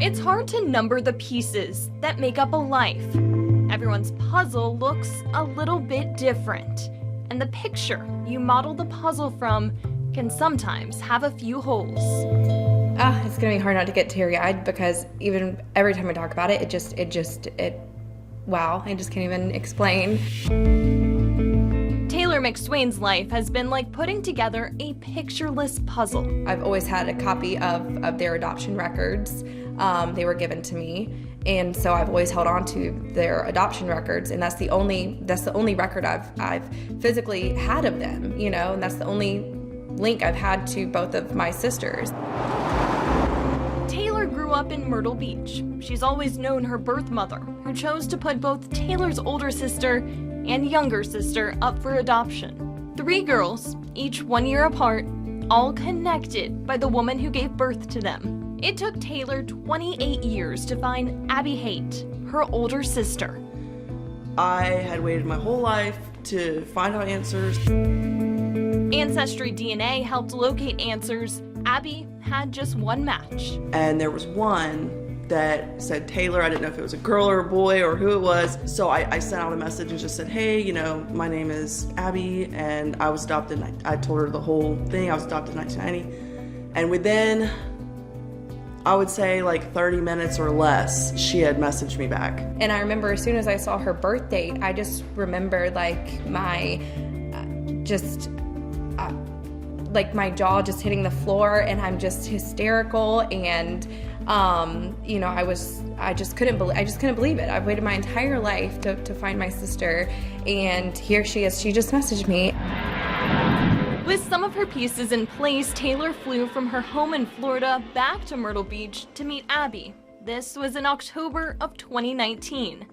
It's hard to number the pieces that make up a life. Everyone's puzzle looks a little bit different, and the picture you model the puzzle from can sometimes have a few holes. It's gonna be hard not to get teary-eyed because even every time I talk about it, wow, I just can't even explain. Taylor McSwain's life has been like putting together a pictureless puzzle. I've always had a copy of their adoption records. They were given to me, and so I've always held on to their adoption records, and that's the only record I've physically had of them, you know, and that's the only link I've had to both of my sisters. Taylor grew up in Myrtle Beach. She's always known her birth mother, who chose to put both Taylor's older sister and younger sister up for adoption. 3 girls, each 1 year apart, all connected by the woman who gave birth to them. It took Taylor 28 years to find Abby Haight, her older sister. I had waited my whole life to find out answers. Ancestry DNA helped locate answers. Abby had just one match. And there was one that said Taylor. I didn't know if it was a girl or a boy or who it was. So I sent out a message and just said, hey, you know, my name is Abby and I was adopted. I told her the whole thing. I was adopted in 1990. And within, I would say like 30 minutes or less, she had messaged me back. And I remember as soon as I saw her birth date, I just remember like my my jaw just hitting the floor, and I'm just hysterical, and you know, I just couldn't believe it. I've waited my entire life to find my sister, and here she is. She just messaged me. With some of her pieces in place, Taylor flew from her home in Florida back to Myrtle Beach to meet Abby. This was in October of 2019.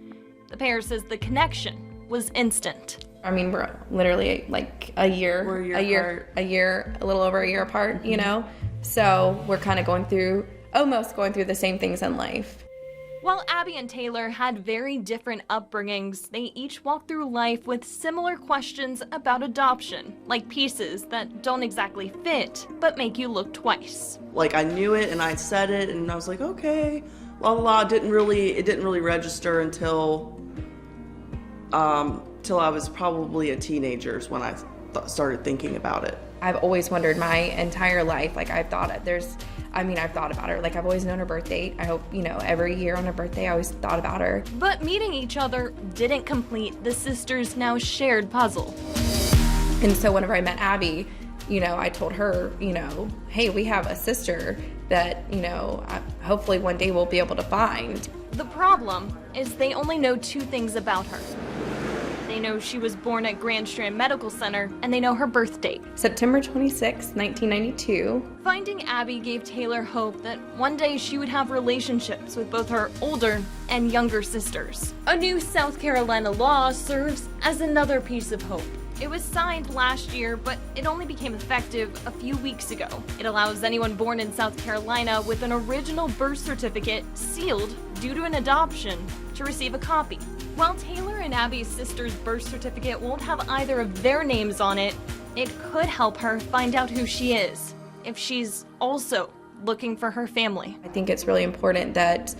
The pair says the connection was instant. I mean, we're literally like a little over a year apart, you know? So we're kind of almost going through the same things in life. While Abby and Taylor had very different upbringings, they each walked through life with similar questions about adoption, like pieces that don't exactly fit, but make you look twice. Like I knew it and I said it and I was like, okay, la la la. It didn't really register until I was probably a teenager is when I started thinking about it. I've always wondered my entire life, like I've thought about her. Like I've always known her birth date. I hope, you know, every year on her birthday, I always thought about her. But meeting each other didn't complete the sisters' now shared puzzle. And so whenever I met Abby, you know, I told her, you know, hey, we have a sister that, you know, hopefully one day we'll be able to find. The problem is they only know 2 things about her. They know she was born at Grand Strand Medical Center, and they know her birth date. September 26, 1992. Finding Abby gave Taylor hope that one day she would have relationships with both her older and younger sisters. A new South Carolina law serves as another piece of hope. It was signed last year, but it only became effective a few weeks ago. It allows anyone born in South Carolina with an original birth certificate sealed due to an adoption to receive a copy. While Taylor and Abby's sister's birth certificate won't have either of their names on it, it could help her find out who she is, if she's also looking for her family. I think it's really important that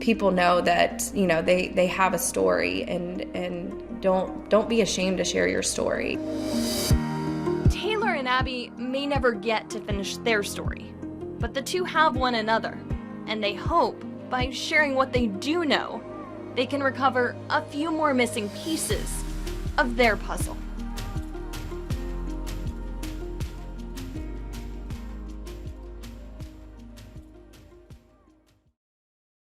people know that, you know, they have a story, and don't be ashamed to share your story. Taylor and Abby may never get to finish their story, but the two have one another, and they hope by sharing what they do know, they can recover a few more missing pieces of their puzzle.